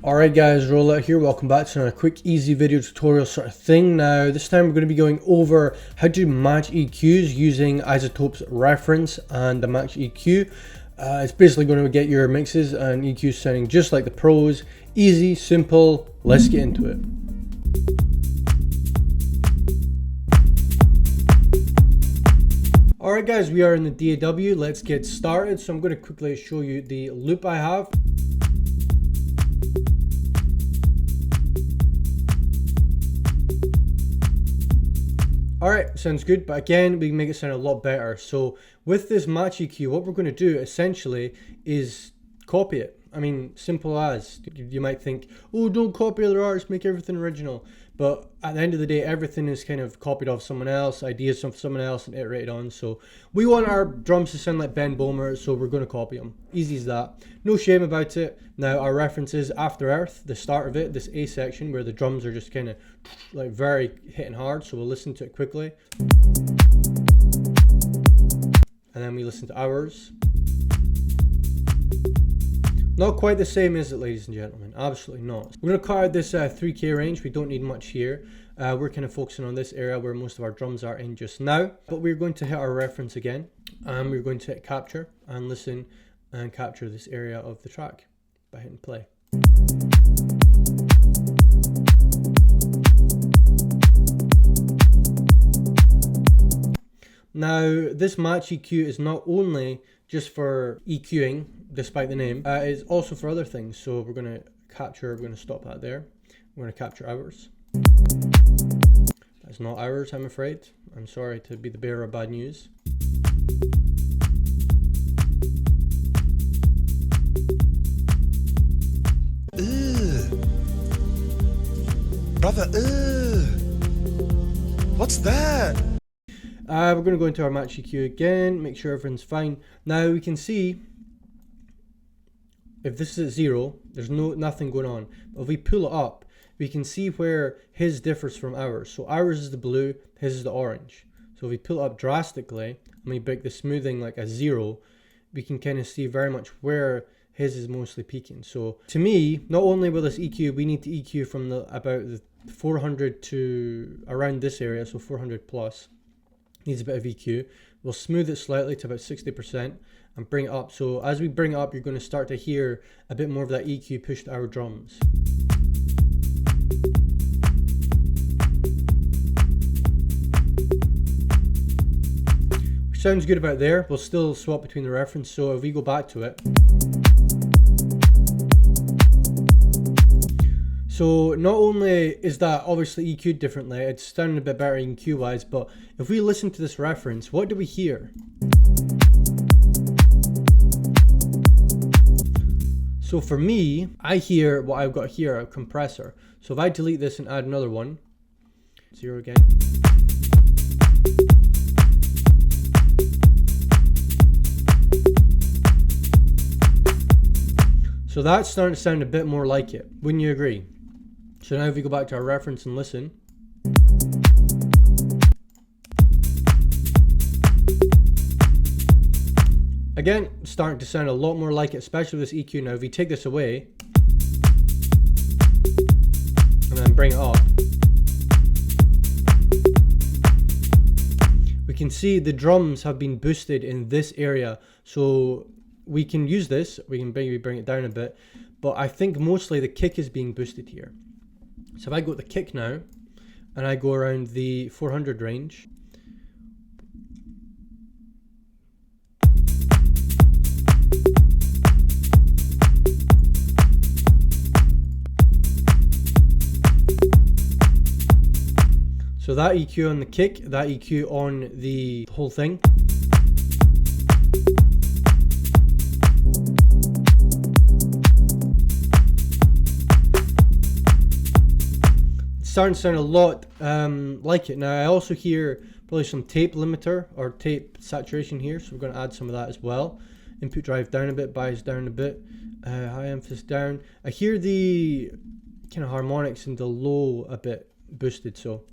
Alright guys, Rxllout here, welcome back to another quick easy video tutorial sort of thing. Now this time we're going to be going over how to match EQs using Izotope's reference and the match EQ. It's basically going to get your mixes and EQs sounding just like the pros. Easy, simple, let's get into it. Alright guys, we are in the DAW, let's get started. So I'm going to quickly show you the loop I have. Alright, sounds good, but again, we can make it sound a lot better. So with this match EQ, what we're going to do essentially is copy it. I mean, simple as. You might think, oh, don't copy other artists, make everything original. But at the end of the day, everything is kind of copied off someone else, ideas from someone else, and iterated on. So we want our drums to sound like Ben Bomer, so we're going to copy them. Easy as that. No shame about it. Now, our reference is After Earth, the start of it, this A section where the drums are just kind of like very hitting hard. So we'll listen to it quickly. And then we listen to ours. Not quite the same, is it, ladies and gentlemen? Absolutely not. We're going to cut out this 3K range. We don't need much here. We're kind of focusing on this area where most of our drums are in just now. But we're going to hit our reference again. And we're going to hit capture and listen and capture this area of the track by hitting play. Now, this match EQ is not only just for EQing, despite the name, it's also for other things. So we're going to capture, we're going to stop that there. We're going to capture ours. That's not ours, I'm afraid. I'm sorry to be the bearer of bad news. Brother, what's that? We're going to go into our match EQ again, make sure everything's fine. Now we can see if this is at 0, there's nothing going on. But if we pull it up, we can see where his differs from ours. So ours is the blue, his is the orange. So if we pull it up drastically and we break the smoothing like a 0, we can kind of see very much where his is mostly peaking. So to me, not only will this EQ, we need to EQ from about the 400 to around this area, so 400 plus. Needs a bit of EQ. We'll smooth it slightly to about 60% and bring it up. So as we bring it up, you're going to start to hear a bit more of that EQ push to our drums. Which sounds good about there. We'll still swap between the reference. So if we go back to it. So not only is that obviously EQ'd differently, it's sounding a bit better EQ wise, but if we listen to this reference, what do we hear? So for me, I hear what I've got here, a compressor. So if I delete this and add another one, 0 again. So that's starting to sound a bit more like it, wouldn't you agree? So now if we go back to our reference and listen. Again, starting to sound a lot more like it, especially with this EQ. Now if we take this away and then bring it up, we can see the drums have been boosted in this area. So we can use this, we can maybe bring it down a bit, but I think mostly the kick is being boosted here. So if I go to the kick now, and I go around the 400 range, so that EQ on the kick, that EQ on the whole thing. Starting to sound a lot like it. Now I also hear probably some tape limiter or tape saturation here, so we're going to add some of that as well. Input drive down a bit, bias down a bit, high emphasis down. I hear the kind of harmonics in the low a bit boosted, so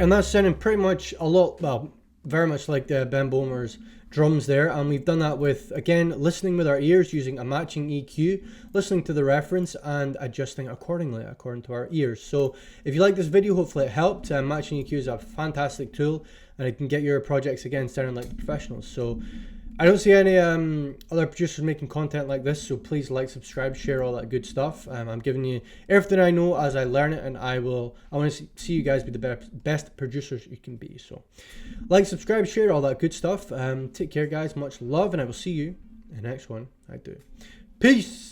and that's sounding pretty much a lot, well, very much like the Ben Bomer's drums there, and we've done that with, again, listening with our ears using a matching EQ, listening to the reference and adjusting accordingly according to our ears. So if you like this video, hopefully it helped. Matching EQ is a fantastic tool, and it can get your projects again sounding like professionals. So I don't see any other producers making content like this, so please like, subscribe, share, all that good stuff. I'm giving you everything I know as I learn it, and I want to see you guys be the best producers you can be. So like, subscribe, share, all that good stuff. Take care, guys. Much love, and I will see you in the next one. I do. Peace.